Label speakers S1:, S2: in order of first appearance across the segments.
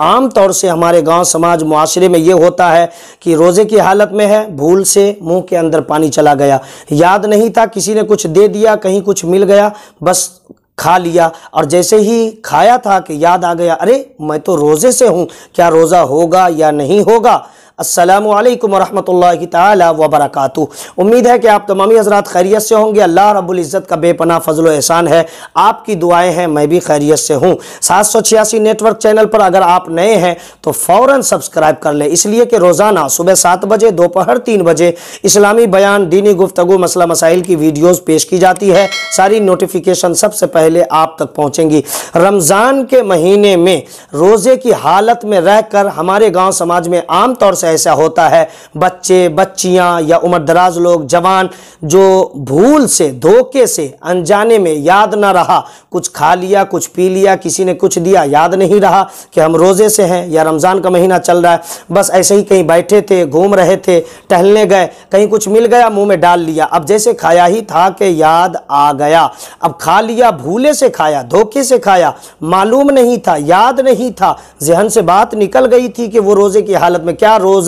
S1: आम तौर से हमारे गांव समाज मुआशरे में ये होता है कि रोज़े की हालत में है, भूल से मुंह के अंदर पानी चला गया, याद नहीं था, किसी ने कुछ दे दिया, कहीं कुछ मिल गया, बस खा लिया, और जैसे ही खाया था कि याद आ गया, अरे मैं तो रोज़े से हूँ, क्या रोज़ा होगा या नहीं होगा। अस्सलामु अलैकुम वरहमतुल्लाहि ताला वबरकातुहू। उम्मीद है कि आप तमामी हज़रात खैरियत से होंगे। अल्लाह रब्बुल इज़्ज़त का बेपनाह फजल व एहसान है, आपकी दुआएं हैं, मैं भी खैरियत से हूँ। 786 नेटवर्क चैनल पर अगर आप नए हैं तो फ़ौरन सब्सक्राइब कर लें, इसलिए कि रोज़ाना सुबह 7 बजे, दोपहर 3 बजे इस्लामी बयान, दीनी गुफ्तगू, मसला मसाइल की वीडियोज़ पेश की जाती है। सारी नोटिफिकेशन सबसे पहले आप तक पहुँचेंगी। रमज़ान के महीने में रोज़े की हालत में रहकर हमारे गाँव समाज में आम तौर से ऐसा होता है, बच्चे, बच्चियां या उम्र दराज लोग, जवान, जो भूल से, धोखे से, अनजाने में, याद ना रहा, कुछ खा लिया, कुछ पी लिया, किसी ने कुछ दिया, याद नहीं रहा कि हम रोज़े से हैं या रमज़ान का महीना चल रहा है, बस ऐसे ही कहीं बैठे थे, घूम रहे थे, टहलने गए, कहीं कुछ मिल गया, मुंह में डाल लिया, अब जैसे खाया ही था कि याद आ गया, अब खा लिया, भूले से खाया, धोखे से खाया, मालूम नहीं था, याद नहीं था, ज़हन से बात निकल गई थी कि वो रोज़े की हालत में, क्या रोज़ा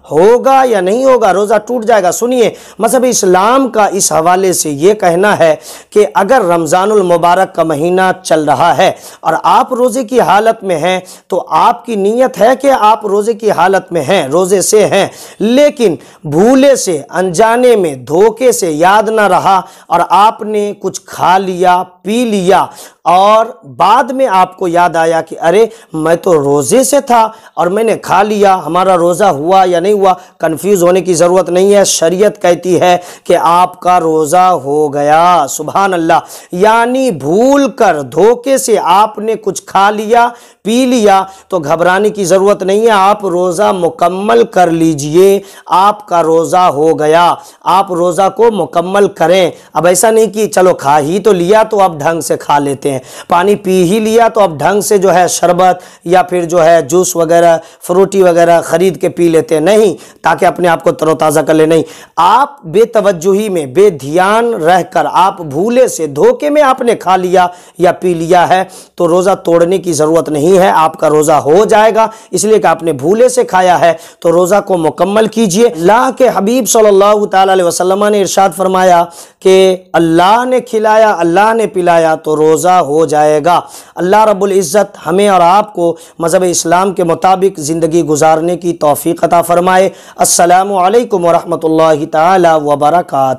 S1: होगा या नहीं होगा, रोज़ा टूट जाएगा। सुनिए, मज़हब इस्लाम का इस हवाले से ये कहना है कि अगर रमज़ानुल मुबारक का महीना चल रहा है और आप रोज़े की हालत में हैं तो आपकी नीयत है कि आप रोज़े की हालत में हैं, रोज़े से हैं, लेकिन भूले से, अनजाने में, धोखे से याद ना रहा और आपने कुछ खा लिया, पी लिया और बाद में आपको याद आया कि अरे मैं तो रोज़े से था और मैंने खा लिया, हमारा रोज़ा हुआ या नहीं हुआ। कंफ्यूज होने की ज़रूरत नहीं है, शरीयत कहती है कि आपका रोज़ा हो गया। सुभान अल्लाह। यानी भूल कर, धोखे से आपने कुछ खा लिया, पी लिया तो घबराने की ज़रूरत नहीं है, आप रोज़ा मुकम्मल कर लीजिए, आपका रोज़ा हो गया। आप रोज़ा को मुकम्मल करें। अब ऐसा नहीं कि चलो खा ही तो लिया तो अब ढंग से खा लेते हैं, पानी पी ही लिया तो अब ढंग से जो है शरबत या फिर जो है जूस वगैरह, फ्रूटी वगैरह ख़रीद के पी लेते हैं, नहीं, ताकि अपने आप को तरोताज़ा कर ले, नहीं। आप बेतवज्जुही में, बेध्यान रहकर, आप भूले से, धोखे में आपने खा लिया या पी लिया है तो रोज़ा तोड़ने की ज़रूरत नहीं है, आपका रोज़ा हो जाएगा। इसलिए कि आपने भूले से खाया है तो रोज़ा को मुकम्मल कीजिए। अल्लाह के हबीब सल्लल्लाहु ताला अलैहि वसल्लम ने इरशाद फरमाया कि अल्लाह ने खिलाया, अल्लाह ने पिलाया तो रोज़ा हो जाएगा। अल्लाह रब्बुल इज़्ज़त हमें और आपको मज़हब इस्लाम के मुताबिक ज़िंदगी गुजारने की तौफ़ीक़ अता फ़रमाए। अस्सलामु अलैकुम वरहमतुल्लाहि ताला वबरकातुहू।